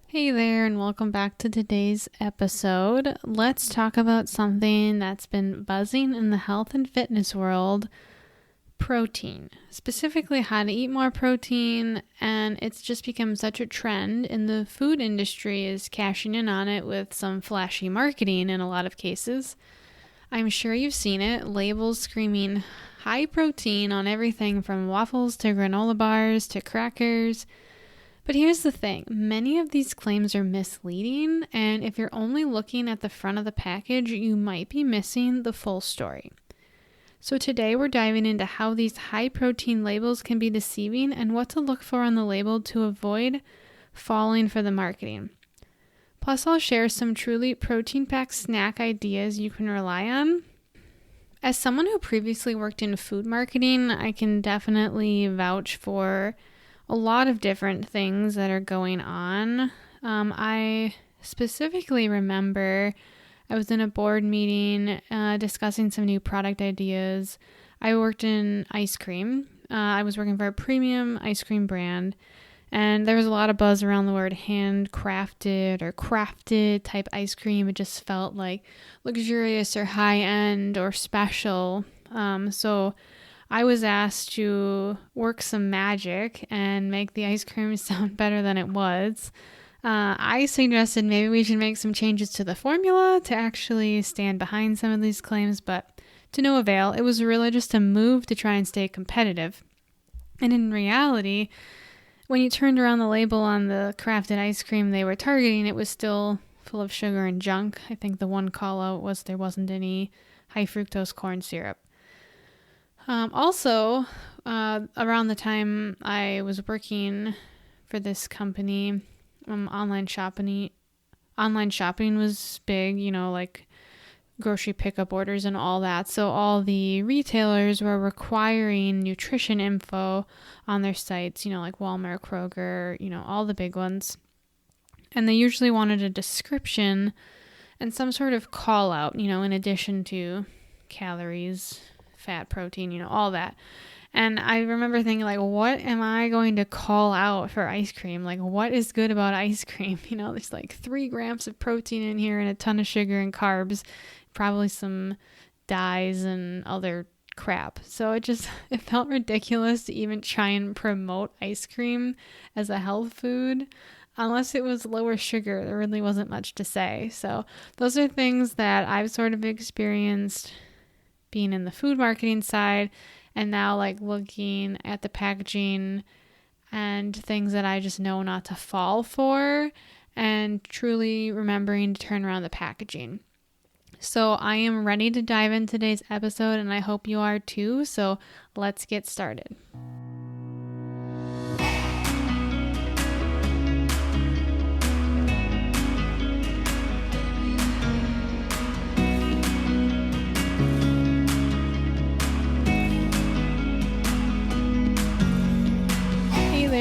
Hey there, and welcome back to today's episode. Let's talk about something that's been buzzing in the health and fitness world: protein. Specifically, how to eat more protein, and it's just become such a trend, and the food industry is cashing in on it with some flashy marketing in a lot of cases. I'm sure you've seen it, labels screaming high protein on everything from waffles to granola bars to crackers. But here's the thing, many of these claims are misleading, and if you're only looking at the front of the package, you might be missing the full story. So today we're diving into how these high protein labels can be deceiving and what to look for on the label to avoid falling for the marketing. Plus, I'll share some truly protein-packed snack ideas you can rely on. As someone who previously worked in food marketing, I can definitely vouch for a lot of different things that are going on. I specifically remember I was in a board meeting discussing some new product ideas. I worked in ice cream. I was working for a premium ice cream brand, and there was a lot of buzz around the word handcrafted or crafted type ice cream. It just felt like luxurious or high-end or special. So I was asked to work some magic and make the ice cream sound better than it was. I suggested maybe we should make some changes to the formula to actually stand behind some of these claims, but to no avail. It was really just a move to try and stay competitive. And in reality, when you turned around the label on the crafted ice cream they were targeting, it was still full of sugar and junk. I think the one call out was there wasn't any high fructose corn syrup. Also, around the time I was working for this company, online shopping was big, like grocery pickup orders and all that. So all the retailers were requiring nutrition info on their sites, like Walmart, Kroger, all the big ones. And they usually wanted a description and some sort of call out, in addition to calories, fat, protein, all that. And I remember thinking, what am I going to call out for ice cream? What is good about ice cream? There's 3 grams of protein in here and a ton of sugar and carbs, probably some dyes and other crap. So it felt ridiculous to even try and promote ice cream as a health food. Unless it was lower sugar, there really wasn't much to say. So those are things that I've sort of experienced being in the food marketing side, and now looking at the packaging and things that I just know not to fall for, and truly remembering to turn around the packaging. So I am ready to dive into today's episode, and I hope you are too. So let's get started.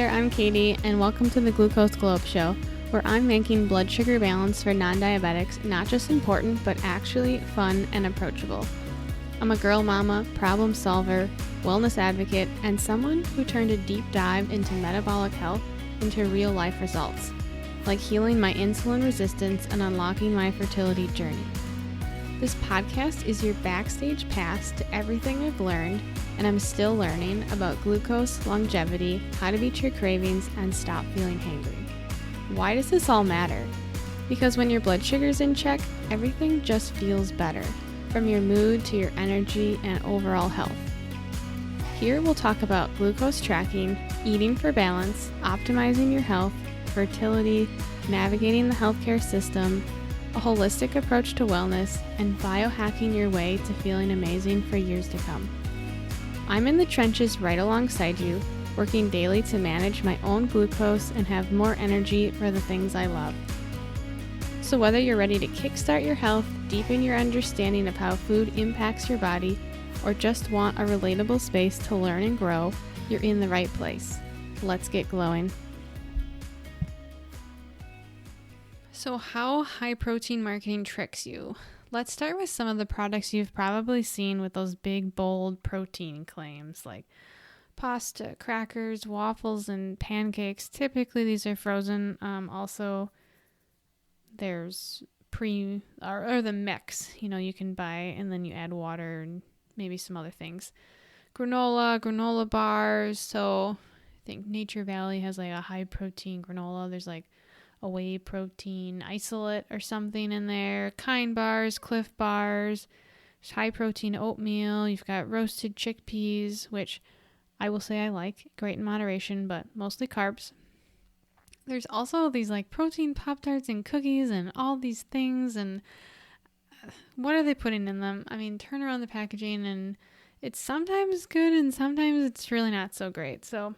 I'm Katie, and welcome to the Glucose Globe Show, where I'm making blood sugar balance for non-diabetics not just important, but actually fun and approachable. I'm a girl mama, problem solver, wellness advocate, and someone who turned a deep dive into metabolic health into real-life results, like healing my insulin resistance and unlocking my fertility journey. This podcast is your backstage pass to everything I've learned, and I'm still learning about glucose, longevity, how to beat your cravings, and stop feeling hangry. Why does this all matter? Because when your blood sugar's in check, everything just feels better, from your mood to your energy and overall health. Here we'll talk about glucose tracking, eating for balance, optimizing your health, fertility, navigating the healthcare system, a holistic approach to wellness, and biohacking your way to feeling amazing for years to come. I'm in the trenches right alongside you, working daily to manage my own glucose and have more energy for the things I love. So whether you're ready to kickstart your health, deepen your understanding of how food impacts your body, or just want a relatable space to learn and grow, you're in the right place. Let's get glowing. So how high protein marketing tricks you? Let's start with some of the products you've probably seen with those big, bold protein claims like pasta, crackers, waffles, and pancakes. Typically, these are frozen. Also, there's or the mix, you can buy, and then you add water and maybe some other things. Granola bars. So I think Nature Valley has like a high protein granola. There's like a whey protein isolate or something in there. Kind bars, Cliff bars. There's high protein oatmeal. You've got roasted chickpeas, which I will say I like. Great in moderation, but mostly carbs. There's also these like protein Pop-Tarts and cookies and all these things. And what are they putting in them? I mean, turn around the packaging and it's sometimes good and sometimes it's really not so great. So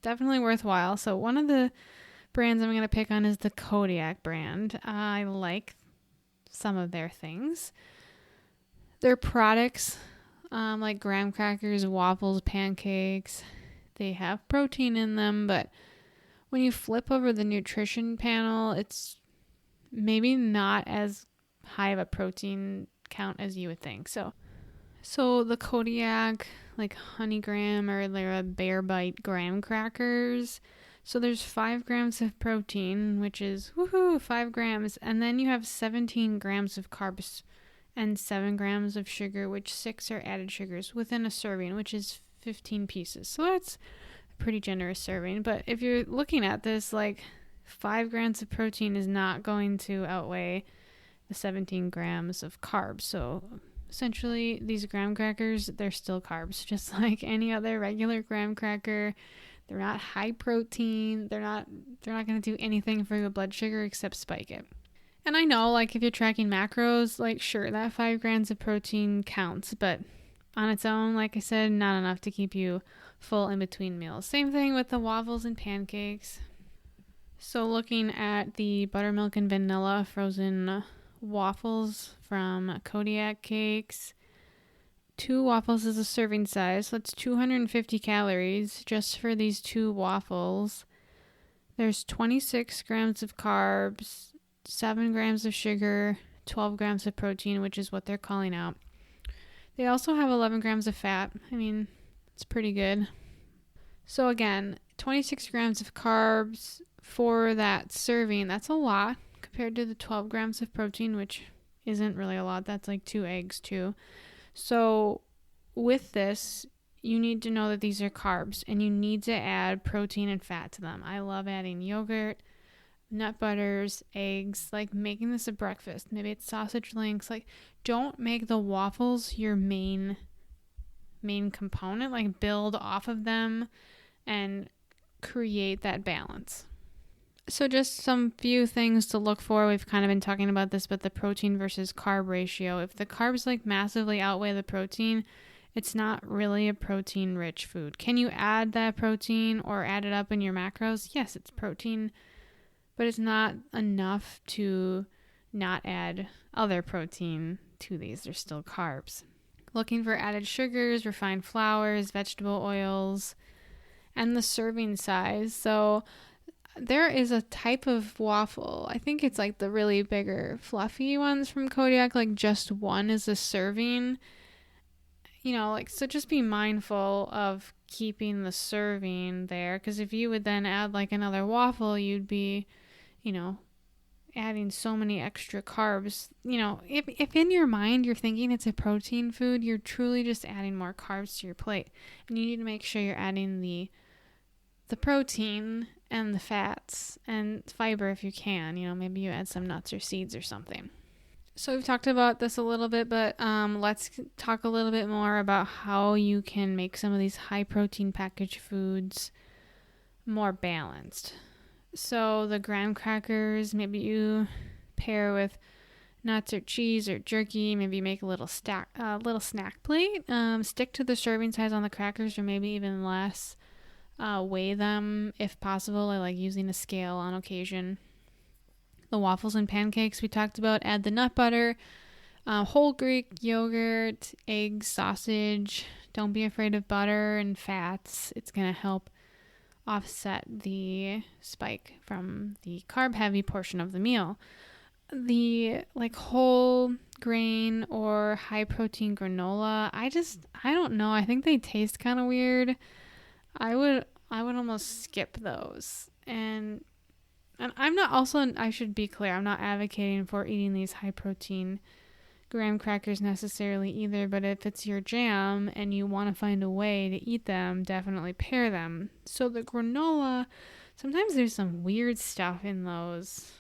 definitely worthwhile. So one of the brands I'm going to pick on is the Kodiak brand. I like some of their things. Their products, like graham crackers, waffles, pancakes, they have protein in them, but when you flip over the nutrition panel, it's maybe not as high of a protein count as you would think. So the Kodiak, like honey graham or their Bear Bite graham crackers. So there's 5 grams of protein, which is 5 grams. And then you have 17 grams of carbs and 7 grams of sugar, which 6 are added sugars within a serving, which is 15 pieces. So that's a pretty generous serving. But if you're looking at this, like 5 grams of protein is not going to outweigh the 17 grams of carbs. So essentially, these graham crackers, they're still carbs, just like any other regular graham cracker. They're not high protein. They're not going to do anything for your blood sugar except spike it. And I know, like, if you're tracking macros, like, sure, that 5 grams of protein counts, but on its own, like I said, not enough to keep you full in between meals. Same thing with the waffles and pancakes. So looking at the buttermilk and vanilla frozen waffles from Kodiak Cakes, 2 waffles is a serving size, so that's 250 calories just for these 2 waffles. There's 26 grams of carbs, 7 grams of sugar, 12 grams of protein, which is what they're calling out. They also have 11 grams of fat. I mean, it's pretty good. So again, 26 grams of carbs for that serving. That's a lot compared to the 12 grams of protein, which isn't really a lot. That's like 2 eggs too. So with this, you need to know that these are carbs and you need to add protein and fat to them. I love adding yogurt, nut butters, eggs, like making this a breakfast. Maybe it's sausage links. Like, don't make the waffles your main component. Like, build off of them and create that balance. So just some few things to look for. We've kind of been talking about this, but the protein versus carb ratio. If the carbs like massively outweigh the protein, it's not really a protein rich food. Can you add that protein or add it up in your macros? Yes, it's protein, but it's not enough to not add other protein to these. They're still carbs. Looking for added sugars, refined flours, vegetable oils, and the serving size. So there is a type of waffle. I think it's like the really bigger, fluffy ones from Kodiak. Like just one is a serving. So just be mindful of keeping the serving there. Because if you would then add like another waffle, you'd be, adding so many extra carbs. If in your mind you're thinking it's a protein food, you're truly just adding more carbs to your plate. And you need to make sure you're adding the protein and the fats and fiber if you can. Maybe you add some nuts or seeds or something. So we've talked about this a little bit, but let's talk a little bit more about how you can make some of these high protein packaged foods more balanced. So the graham crackers, maybe you pair with nuts or cheese or jerky. Maybe you make a little snack plate. Stick to the serving size on the crackers, or maybe even less. Weigh them if possible. I like using a scale on occasion. The waffles and pancakes we talked about. Add the nut butter, whole Greek yogurt, eggs, sausage. Don't be afraid of butter and fats. It's going to help offset the spike from the carb heavy portion of the meal. The whole grain or high protein granola, I don't know. I think they taste kind of weird. I would almost skip those. And I'm not also, I should be clear, I'm not advocating for eating these high protein graham crackers necessarily either, but if it's your jam and you want to find a way to eat them, definitely pair them. So the granola, sometimes there's some weird stuff in those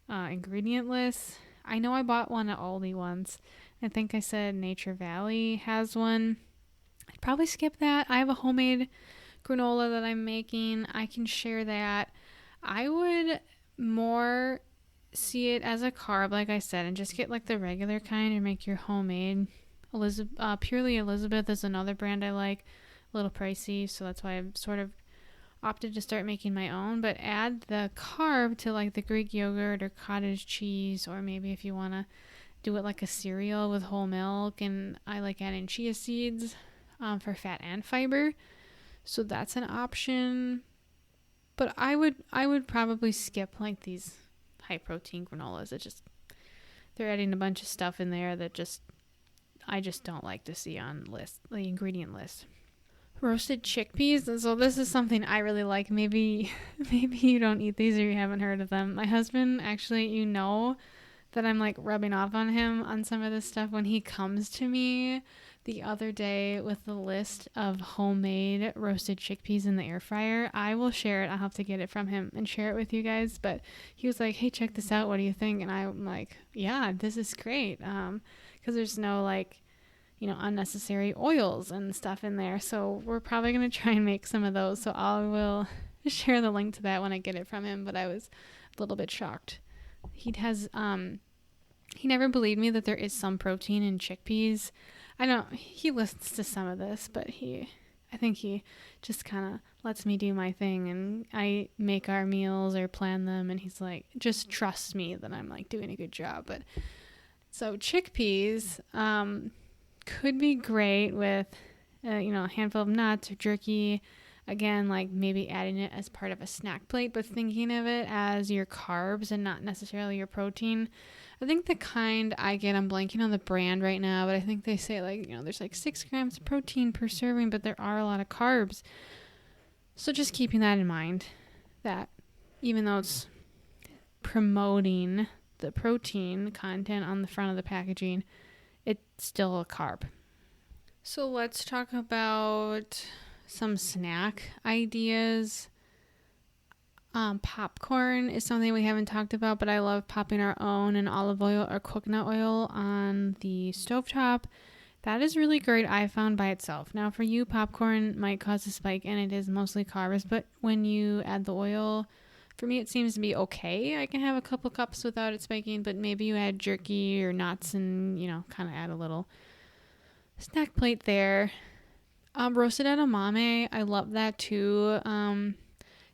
ingredient lists. I know I bought one at Aldi once. I think I said Nature Valley has one. I'd probably skip that. I have a homemade granola that I'm making. I can share that. I would more see it as a carb, like I said, and just get like the regular kind or make your homemade. Purely Elizabeth is another brand I like, a little pricey, so that's why I've sort of opted to start making my own. But add the carb to like the Greek yogurt or cottage cheese, or maybe if you want to do it like a cereal with whole milk. And I like adding chia seeds for fat and fiber, so that's an option. But I would probably skip like these high protein granolas. They're adding a bunch of stuff in there that I just don't like to see on the ingredient list. Roasted chickpeas. So this is something I really like. Maybe you don't eat these or you haven't heard of them. My husband, actually, that I'm like rubbing off on him on some of this stuff when he comes to me the other day with the list of homemade roasted chickpeas in the air fryer. I will share it. I'll have to get it from him and share it with you guys. But he was like, hey, check this out. What do you think? And I'm like, yeah, this is great. Because there's no unnecessary oils and stuff in there. So we're probably going to try and make some of those. So I will share the link to that when I get it from him. But I was a little bit shocked. He never believed me that there is some protein in chickpeas. He listens to some of this, but I think he just kind of lets me do my thing, and I make our meals or plan them, and he's like, just trust me that I'm like doing a good job. But so chickpeas could be great with a handful of nuts or jerky. Again, like maybe adding it as part of a snack plate, but thinking of it as your carbs and not necessarily your protein. I think the kind I get, I'm blanking on the brand right now, but I think they say there's like 6 grams of protein per serving, but there are a lot of carbs. So just keeping that in mind, that even though it's promoting the protein content on the front of the packaging, it's still a carb. So let's talk about some snack ideas. Popcorn is something we haven't talked about, but I love popping our own in olive oil or coconut oil on the stovetop. That is really great, I found, by itself. Now, for you, popcorn might cause a spike, and it is mostly carbs, but when you add the oil, for me, it seems to be okay. I can have a couple cups without it spiking, but maybe you add jerky or nuts and, kind of add a little snack plate there. Roasted edamame, I love that too.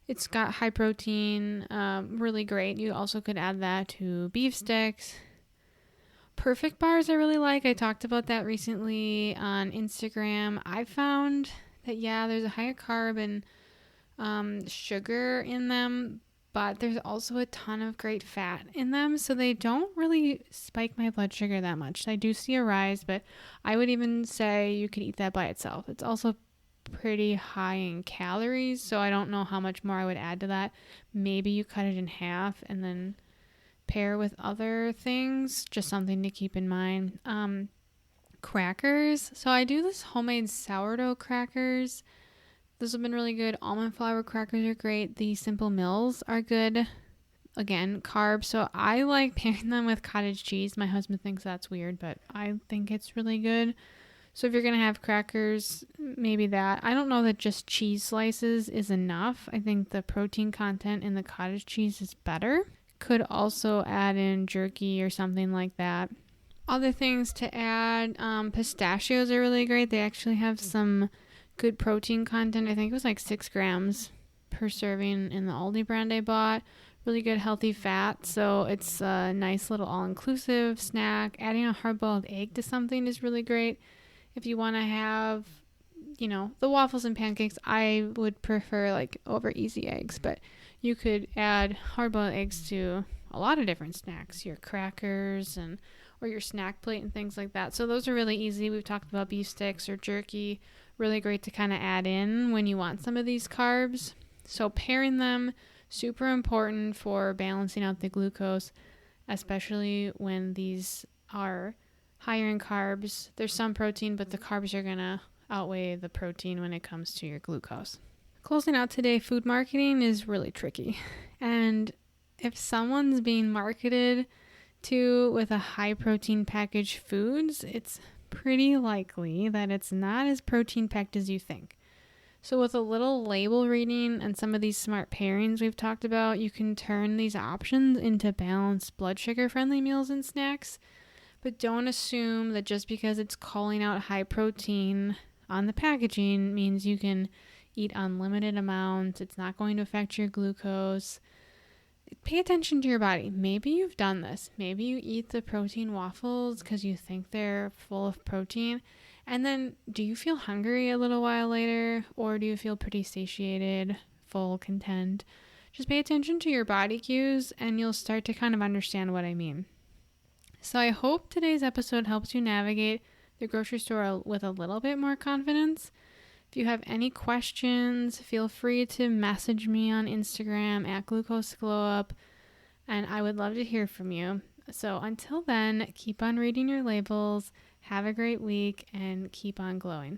It's got high protein, really great. You also could add that to beef sticks. Perfect bars I really like. I talked about that recently on Instagram. I found that, there's a higher carb and sugar in them, but there's also a ton of great fat in them, so they don't really spike my blood sugar that much. I do see a rise, but I would even say you could eat that by itself. It's also pretty high in calories, so I don't know how much more I would add to that. Maybe you cut it in half and then pair with other things, just something to keep in mind. Crackers. So I do this homemade sourdough crackers. Those have been really good. Almond flour crackers are great. The Simple Mills are good. Again, carbs. So I like pairing them with cottage cheese. My husband thinks that's weird, but I think it's really good. So if you're going to have crackers, maybe that. I don't know that just cheese slices is enough. I think the protein content in the cottage cheese is better. Could also add in jerky or something like that. Other things to add, pistachios are really great. They actually have some good protein content. I think it was like 6 grams per serving in the Aldi brand I bought. Really good healthy fat. So it's a nice little all-inclusive snack. Adding a hard-boiled egg to something is really great. If you want to have, the waffles and pancakes, I would prefer like over easy eggs, but you could add hard-boiled eggs to a lot of different snacks, your crackers or your snack plate and things like that. So those are really easy. We've talked about beef sticks or jerky. really great to kind of add in when you want some of these carbs. So pairing them, super important for balancing out the glucose, especially when these are higher in carbs. There's some protein, but the carbs are going to outweigh the protein when it comes to your glucose. Closing out today, food marketing is really tricky. And if someone's being marketed to with a high protein packaged foods, it's pretty likely that it's not as protein packed as you think. So with a little label reading and some of these smart pairings we've talked about, you can turn these options into balanced blood sugar friendly meals and snacks. But don't assume that just because it's calling out high protein on the packaging means you can eat unlimited amounts. It's not going to affect your glucose. Pay attention to your body. Maybe you've done this. Maybe you eat the protein waffles because you think they're full of protein. And then do you feel hungry a little while later, or do you feel pretty satiated, full, content? Just pay attention to your body cues and you'll start to kind of understand what I mean. So I hope today's episode helps you navigate the grocery store with a little bit more confidence. If you have any questions, feel free to message me on Instagram at GlucoseGlowUp, and I would love to hear from you. So until then, keep on reading your labels, have a great week, and keep on glowing.